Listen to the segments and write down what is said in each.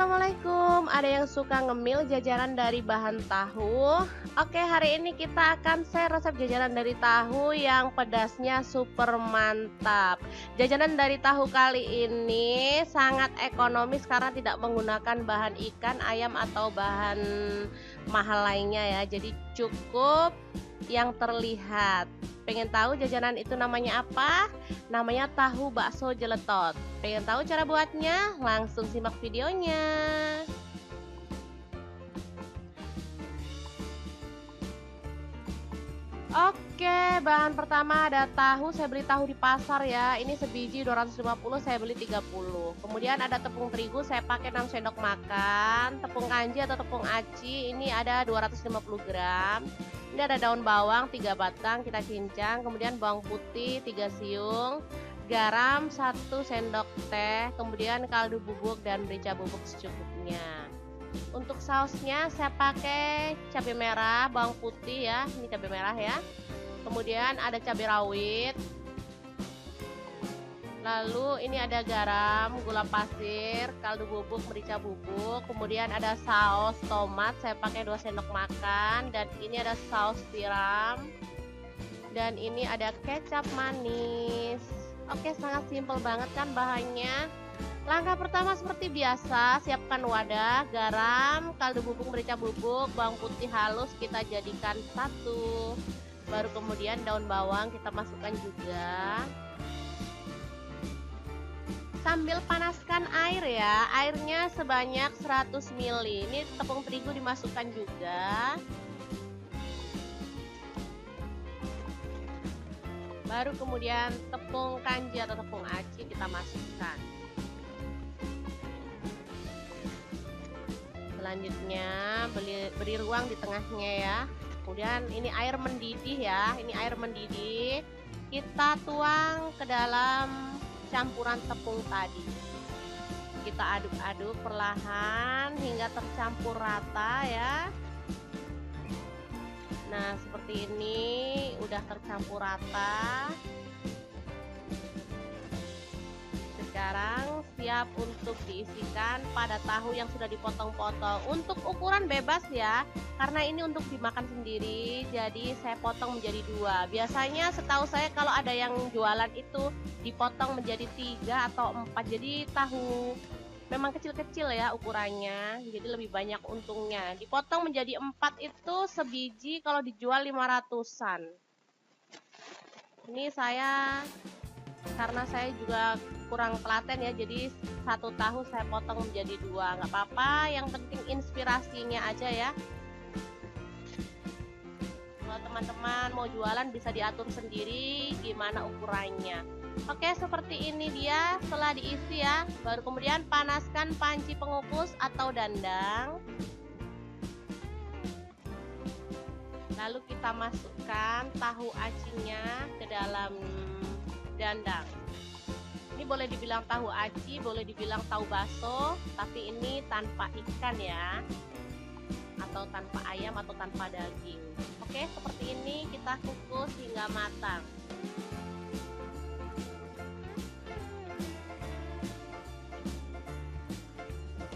Assalamualaikum. Ada yang suka ngemil jajanan dari bahan tahu? Oke, hari ini kita akan share resep jajanan dari tahu yang pedasnya super mantap. Jajanan dari tahu kali ini sangat ekonomis karena tidak menggunakan bahan ikan, ayam atau bahan mahal lainnya ya. Jadi cukup yang terlihat. Pengen tahu jajanan itu namanya apa? Namanya tahu bakso jeletot. Pengen tahu cara buatnya? Langsung simak videonya. Oke, bahan pertama ada tahu. Saya beli tahu di pasar ya. Ini sebiji 250, saya beli 30. Kemudian ada tepung terigu, saya pakai 6 sendok makan. Tepung kanji atau tepung aci, ini ada 250 gram. Ini ada daun bawang 3 batang, kita cincang. Kemudian bawang putih 3 siung, garam 1 sendok teh, kemudian kaldu bubuk dan merica bubuk secukupnya. Untuk sausnya saya pakai cabai merah, bawang putih ya, ini cabai merah ya. Kemudian ada cabai rawit. Lalu ini ada garam, gula pasir, kaldu bubuk, merica bubuk. Kemudian ada saus tomat, saya pakai 2 sendok makan. Dan ini ada saus tiram. Dan ini ada kecap manis. Oke, sangat simpel banget kan bahannya. Langkah pertama seperti biasa, siapkan wadah, garam, kaldu bubuk, merica bubuk, bawang putih halus kita jadikan satu. Baru kemudian daun bawang kita masukkan juga. Sambil panaskan air ya, airnya sebanyak 100 ml. Ini tepung terigu dimasukkan juga. Baru kemudian tepung kanji atau tepung aci kita masukkan. Selanjutnya beri ruang di tengahnya ya. Kemudian ini air mendidih ya, ini air mendidih. Kita tuang ke dalam campuran tepung tadi. Kita aduk-aduk perlahan hingga tercampur rata ya. Nah, seperti ini udah tercampur rata. Sekarang siap untuk diisikan pada tahu yang sudah dipotong-potong. Untuk ukuran bebas ya, karena ini untuk dimakan sendiri, jadi saya potong menjadi 2. Biasanya setahu saya kalau ada yang jualan itu dipotong menjadi 3 atau 4. Jadi tahu memang kecil-kecil ya ukurannya, jadi lebih banyak untungnya. Dipotong menjadi 4 itu sebiji kalau dijual 500-an. Ini karena saya juga kurang telaten ya, jadi 1 tahu saya potong menjadi 2. Nggak apa-apa, yang penting inspirasinya aja ya. Kalau teman-teman mau jualan bisa diatur sendiri gimana ukurannya. Oke, seperti ini dia setelah diisi ya. Baru kemudian panaskan panci pengukus atau dandang. Lalu kita masukkan tahu acinya ke dalam dandang. Ini boleh dibilang tahu aci, boleh dibilang tahu bakso, tapi ini tanpa ikan ya, atau tanpa ayam atau tanpa daging. Oke, seperti ini kita kukus hingga matang.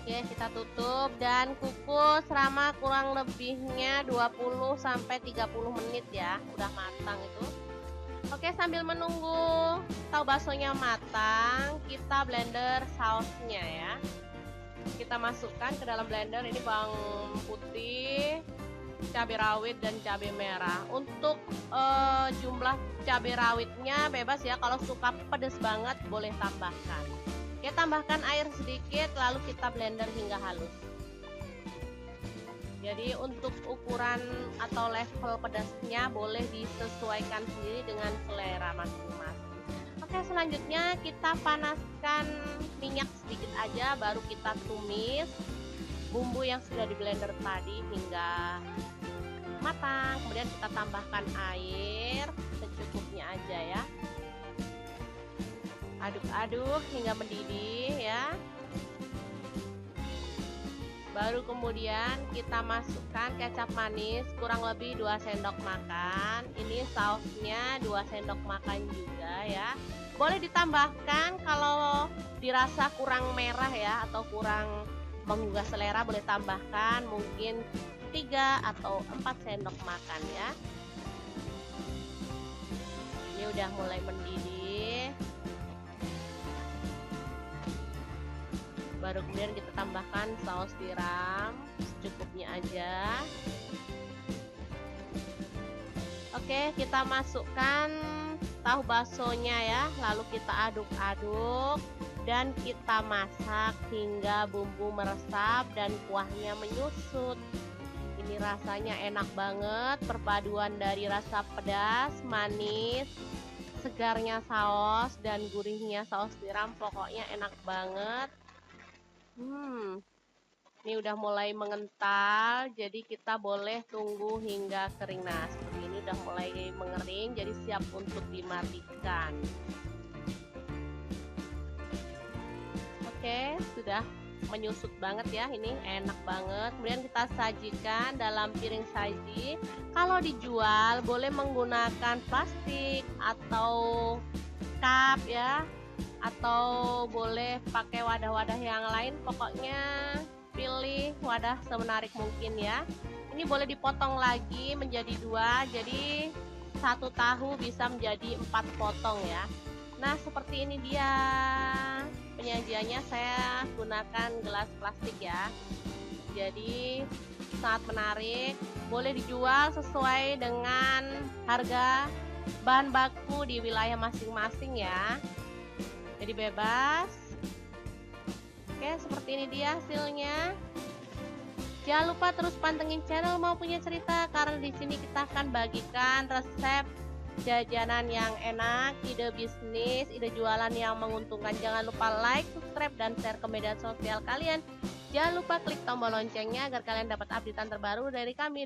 Oke, kita tutup dan kukus selama kurang lebihnya 20-30 menit ya. Udah matang itu. Oke, sambil menunggu tahu baksonya matang, kita blender sausnya ya. Kita masukkan ke dalam blender ini bawang putih, cabai rawit dan cabai merah. Untuk jumlah cabai rawitnya bebas ya, kalau suka pedas banget boleh tambahkan. Oke, tambahkan air sedikit lalu kita blender hingga halus. Jadi untuk ukuran atau level pedasnya boleh disesuaikan sendiri dengan selera masing-masing. Oke, selanjutnya kita panaskan minyak sedikit aja, baru kita tumis bumbu yang sudah di blender tadi hingga matang. Kemudian kita tambahkan air secukupnya aja ya. Aduk-aduk hingga mendidih ya. Baru kemudian kita masukkan kecap manis kurang lebih 2 sendok makan. Ini sausnya 2 sendok makan juga ya. Boleh ditambahkan kalau dirasa kurang merah ya, atau kurang menggugah selera, boleh tambahkan mungkin 3 atau 4 sendok makan ya. Ini udah mulai mendidih. Baru kemudian kita tambahkan saus tiram secukupnya aja. Oke, kita masukkan tahu baksonya ya, lalu kita aduk-aduk dan kita masak hingga bumbu meresap dan kuahnya menyusut. Ini rasanya enak banget, perpaduan dari rasa pedas, manis, segarnya saus dan gurihnya saus tiram, pokoknya enak banget. Ini udah mulai mengental, jadi kita boleh tunggu hingga kering. Nah, seperti ini udah mulai mengering, jadi siap untuk dimatikan. Oke, sudah menyusut banget ya, ini enak banget. Kemudian kita sajikan dalam piring saji. Kalau dijual boleh menggunakan plastik atau cup ya, atau boleh pakai wadah-wadah yang lain, pokoknya pilih wadah semenarik mungkin ya. Ini boleh dipotong lagi menjadi 2, jadi 1 tahu bisa menjadi 4 potong ya. Nah, seperti ini dia penyajiannya. Saya gunakan gelas plastik ya, jadi sangat menarik. Boleh dijual sesuai dengan harga bahan baku di wilayah masing-masing ya, jadi bebas. Oke, seperti ini dia hasilnya. Jangan lupa terus pantengin channel Mau Punya Cerita, karena di sini kita akan bagikan resep jajanan yang enak, ide bisnis, ide jualan yang menguntungkan. Jangan lupa like, subscribe, dan share ke media sosial kalian. Jangan lupa klik tombol loncengnya agar kalian dapat updatean terbaru dari kami.